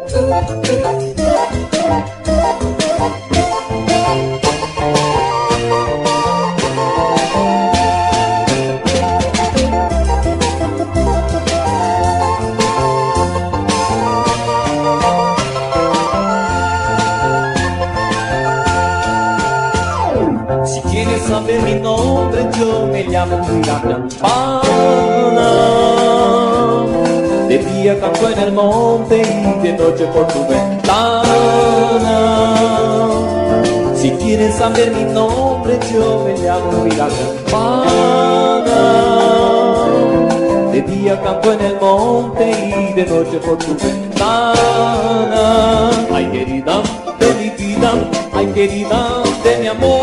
Si quieres saber mi nombre, yo me llamo la campana. De día canto en el monte y de noche por tu ventana. Si quieres saber mi nombre, yo me llamo la campana. De día canto en el monte y de noche por tu ventana. Ay, querida de mi vida, ay, querida de mi amor,